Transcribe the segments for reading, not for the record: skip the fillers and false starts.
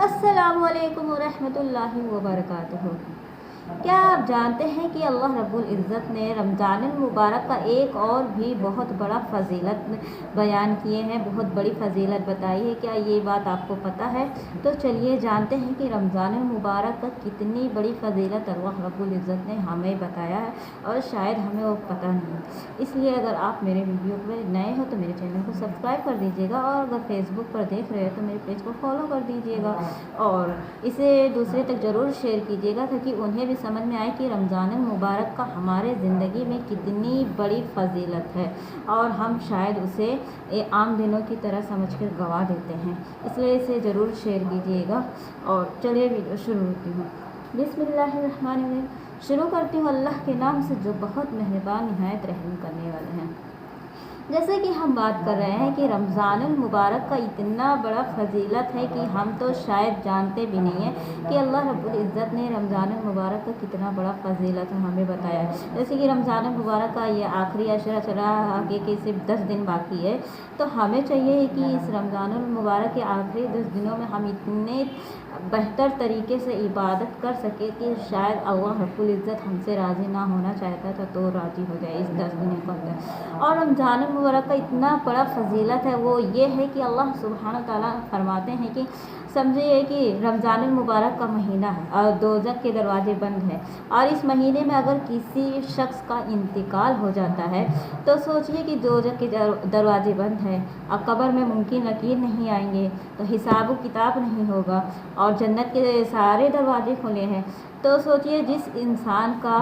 अस्सलामु अलैकुम वरहमतुल्लाहि वबरकातुहू। क्या आप जानते हैं कि अल्लाह रब्बुल इज़्ज़त ने रमज़ानुल मुबारक का एक और भी बहुत बड़ा फ़जीलत बयान किए हैं, बहुत बड़ी फ़जीलत बताई है। क्या ये बात आपको पता है? तो चलिए जानते हैं कि रमज़ानुल मुबारक का कितनी बड़ी फ़जीलत अल्लाह रब्बुल इज़्ज़त ने हमें बताया है और शायद हमें वो पता नहीं। इसलिए अगर आप मेरे वीडियो पर नए हो तो मेरे चैनल को सब्सक्राइब कर दीजिएगा और अगर फेसबुक पर देख रहे हो तो मेरे पेज को फॉलो कर दीजिएगा और इसे दूसरे तक ज़रूर शेयर कीजिएगा ताकि उन्हें भी समझ में आए कि रमज़ानुल मुबारक का हमारे ज़िंदगी में कितनी बड़ी फ़जीलत है और हम शायद उसे आम दिनों की तरह समझकर गवा देते हैं। इसलिए इसे ज़रूर शेयर कीजिएगा। और चलिए वीडियो शुरू होती हूँ। बिस्मिल्लाहिर्रहमानिर्रहीम। शुरू करती हूँ अल्लाह के नाम से जो बहुत मेहरबान निहायत रहम करने वाले हैं। जैसे कि हम बात कर रहे हैं कि रमज़ानुल मुबारक का इतना बड़ा फ़जीलत है कि हम तो शायद जानते भी नहीं हैं कि अल्लाह रब्बुल इज़्ज़त ने रमज़ानुल मुबारक का कितना बड़ा फ़जीलत हमें बताया है। जैसे कि रमज़ानुल मुबारक का ये आखिरी अशरा चला, आगे के सिर्फ 10 दिन बाकी है, तो हमें चाहिए कि इस रमज़ानुल मुबारक के आखिरी 10 दिनों में हम इतने बेहतर तरीके से इबादत कर सके कि शायद अल्लाह रब्बुल इज़्ज़त हमसे राज़ी ना होना चाहता था तो राज़ी हो जाए इस 10 दिनों के अंदर। और रमज़ानुल मुबारक का इतना बड़ा फ़जीलत है वो ये है कि अल्लाह सुब्हान तआला फरमाते हैं कि समझिए कि रमज़ानुल मुबारक का महीना है और दोज़ख के दरवाजे बंद हैं और इस महीने में अगर किसी शख्स का इंतकाल हो जाता है तो सोचिए कि दोज़ख के दरवाजे बंद हैं और कब्र में मुमकिन नकीर नहीं आएंगे, तो हिसाब किताब नहीं होगा और जन्नत के सारे दरवाजे खुले हैं। तो सोचिए जिस इंसान का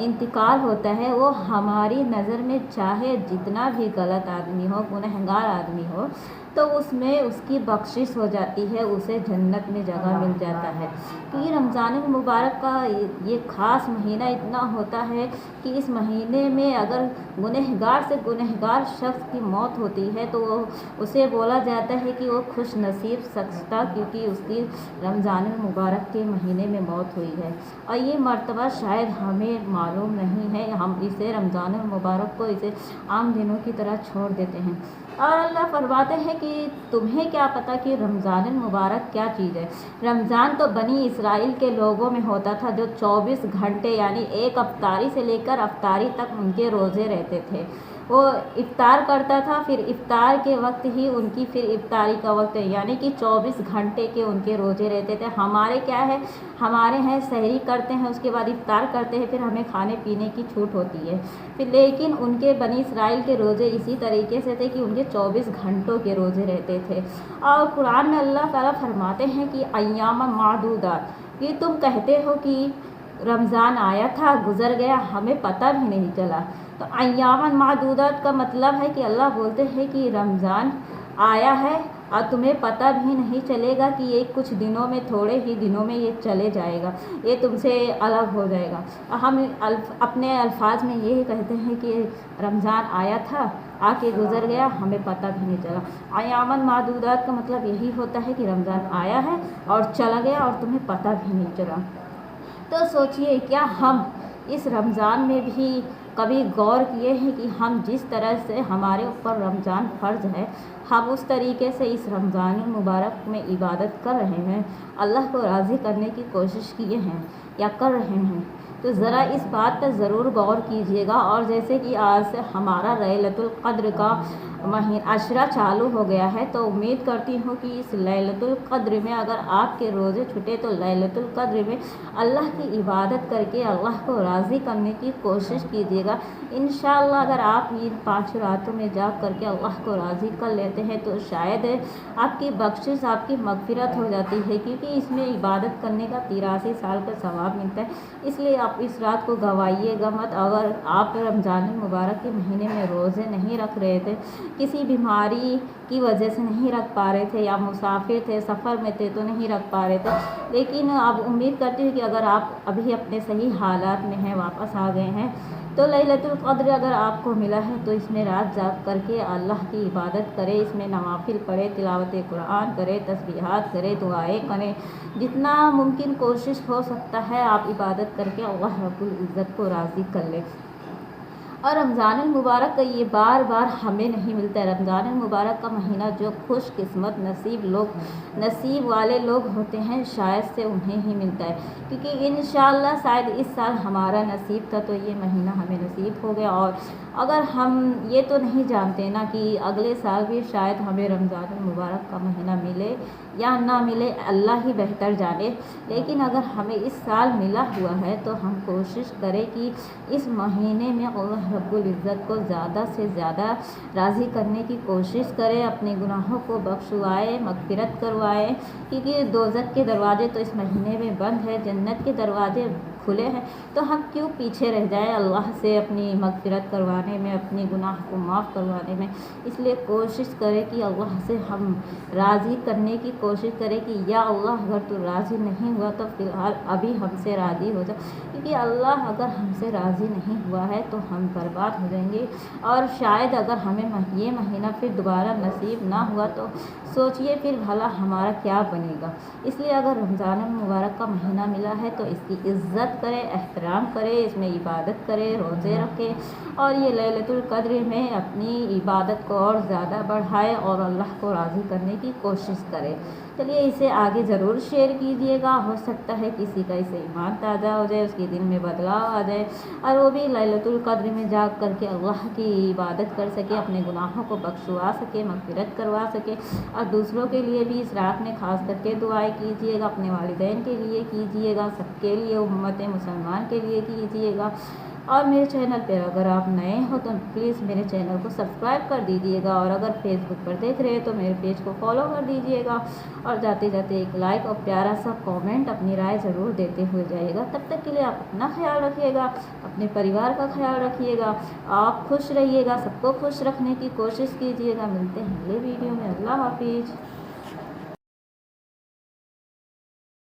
इंतकाल होता है वो हमारी नज़र में चाहे जितना भी गलत आदमी हो, गुनहगार आदमी हो, तो उसमें उसकी बख्शिश हो जाती है, उसे जन्नत में जगह मिल जाता है। क्योंकि रमज़ानुल मुबारक का ये ख़ास महीना इतना होता है कि इस महीने में अगर गुनहगार से गुनहगार शख्स की मौत होती है तो उसे बोला जाता है कि वो खुश नसीब शख्स था क्योंकि उसकी रमज़ानुल मुबारक के महीने में मौत हुई है। और ये मर्तबा शायद हमें मालूम नहीं है, हम इसे रमज़ानुल मुबारक को इसे आम दिनों की तरह छोड़ देते हैं। और अल्लाह फरमाते हैं कि तुम्हें क्या पता कि रमज़ानुल मुबारक क्या चीज़ है। रमज़ान तो बनी इसराइल के लोगों में होता था जो 24 घंटे यानी एक अफ्तारी से लेकर अफ्तारी तक उनके रोज़े रहते थे। वो इफ्तार करता था, फिर इफ्तार के वक्त ही उनकी फिर इफ्तारी का वक्त है, यानी कि 24 घंटे के उनके रोज़े रहते थे। हमारे क्या है, हमारे हैं सहरी करते हैं, उसके बाद इफ्तार करते हैं, फिर हमें खाने पीने की छूट होती है। फिर लेकिन उनके बनी इसराइल के रोज़े इसी तरीके से थे कि उनके 24 घंटों के रोज़े रहते थे। और कुरान में अल्लाह ताला फरमाते हैं कि अय्याम मादूदात, कि तुम कहते हो कि रमज़ान आया था गुज़र गया हमें पता भी नहीं चला। तो अय्यामन मादूदात का मतलब है कि अल्लाह बोलते हैं कि रमज़ान आया है और तुम्हें पता भी नहीं चलेगा कि ये कुछ दिनों में, थोड़े ही दिनों में ये चले जाएगा, ये तुमसे अलग हो जाएगा। हम अपने अल्फाज में यही कहते हैं कि रमज़ान आया था आके गुज़र गया हमें पता भी नहीं चला। अय्यामन मादूदात का मतलब यही होता है कि रमज़ान आया है और चला गया और तुम्हें पता भी नहीं चला। तो सोचिए क्या हम इस रमज़ान में भी कभी गौर किए हैं कि हम जिस तरह से हमारे ऊपर रमज़ान फ़र्ज़ है हम उस तरीके से इस रमज़ानुल मुबारक में इबादत कर रहे हैं, अल्लाह को राज़ी करने की कोशिश किए हैं या कर रहे हैं? तो ज़रा इस बात पर ज़रूर गौर कीजिएगा। और जैसे कि आज से हमारा लैलतुल क़द्र का महीना अशरा चालू हो गया है, तो उम्मीद करती हूँ कि इस लैलतुल क़द्र में अगर आपके रोज़े छूटे तो लैलतुल क़द्र में अल्लाह की इबादत करके अल्लाह को राज़ी करने की कोशिश कीजिएगा। इंशाअल्लाह अगर आप इन 5 रातों में जाग करके अल्लाह को राज़ी कर लेते हैं तो शायद आपकी बख्शिश, आपकी मग़फ़िरत हो जाती है, क्योंकि इसमें इबादत करने का 83 साल का सवाब मिलता है। इसलिए आप इस रात को गवाइएगा मत। अगर आप रमज़ानुल मुबारक के महीने में रोज़े नहीं रख रहे थे, किसी बीमारी की वजह से नहीं रख पा रहे थे या मुसाफिर थे, सफ़र में थे तो नहीं रख पा रहे थे, लेकिन अब उम्मीद करती हूँ कि अगर आप अभी अपने सही हालात में हैं, वापस आ गए हैं, तो लैलतुल क़द्र अगर आपको मिला है तो इसमें रात जाग करके अल्लाह की इबादत करें, इसमें नवाफिल पढ़ें, तिलावत कुरान करें, तस्बीहात करें, दुआएँ करें, जितना मुमकिन कोशिश हो सकता है आप इबादत करके अल्लाह रब्बुल इज़्ज़त को राज़ी कर लें। اور رمضان المبارک کا یہ بار بار ہمیں نہیں ملتا ہے۔ رمضان المبارک کا مہینہ جو خوش قسمت نصیب والے لوگ ہوتے ہیں شاید سے انہیں ہی ملتا ہے، کیونکہ انشاءاللہ شاید اس سال ہمارا نصیب تھا تو یہ مہینہ ہمیں نصیب ہو گیا، اور اگر ہم یہ تو نہیں جانتے نا کہ اگلے سال بھی شاید ہمیں رمضان المبارک کا مہینہ ملے یا نہ ملے، اللہ ہی بہتر جانے، لیکن اگر ہمیں اس سال ملا ہوا ہے تو ہم کوشش کریں کہ اس مہینے میں اللہ رب العزت کو زیادہ سے زیادہ راضی کرنے کی کوشش کرے، اپنے گناہوں کو بخشوائے، مغفرت کروائے، کیونکہ دوزخ کے دروازے تو اس مہینے میں بند ہے، جنت کے دروازے کھلے ہیں، تو ہم کیوں پیچھے رہ جائیں اللہ سے اپنی مغفرت کروانے میں، اپنے گناہ کو معاف کروانے میں۔ اس لیے کوشش کرے کہ اللہ سے ہم راضی کرنے کی کوشش کرے کہ یا اللہ اگر تو راضی نہیں ہوا تو فی الحال ابھی ہم سے راضی ہو جا، کیونکہ اللہ اگر ہم سے راضی نہیں ہوا ہے تو ہم برباد ہو جائیں گے، اور شاید اگر ہمیں یہ مہینہ پھر دوبارہ نصیب نہ ہوا تو سوچئے پھر بھلا ہمارا کیا بنے گا۔ اس لیے اگر رمضان المبارک کا مہینہ ملا ہے تو اس کی عزت کرے، احترام کرے، اس میں عبادت کرے، روزے رکھے، اور یہ لیلۃ القدر میں اپنی عبادت کو اور زیادہ بڑھائے اور اللہ کو راضی کرنے کی کوشش کرے۔ چلیے اسے آگے ضرور شیئر کیجیے گا، ہو سکتا ہے کسی کا اسے ایمان تازہ ہو جائے، اس کے دل میں بدلاؤ آ جائے، اور وہ بھی لیلۃ القدر میں جاگ کر کے اللہ کی عبادت کر سکے، اپنے گناہوں کو بخشوا سکے، مغفرت کروا سکے، اور دوسروں کے لیے بھی اس رات میں خاص کر کے دعائیں کیجیے گا، اپنے والدین کے لیے کیجیے گا، سب کے لیے، امت مسلمان کے لیے کیجیے گا۔ اور میرے چینل پر اگر آپ نئے ہو تو پلیز میرے چینل کو سبسکرائب کر دیجیے گا، اور اگر فیس بک پر دیکھ رہے ہیں تو میرے پیج کو فالو کر دیجیے گا، اور جاتے جاتے ایک لائک اور پیارا سا کامنٹ، اپنی رائے ضرور دیتے ہوئے جائیے گا۔ تب تک کے لیے آپ اپنا خیال رکھیے گا، اپنے پریوار کا خیال رکھیے گا، آپ خوش رہیے گا، سب کو خوش رکھنے کی کوشش کیجیے گا۔ ملتے ہیں اگلے ویڈیو میں، اللہ حافظ۔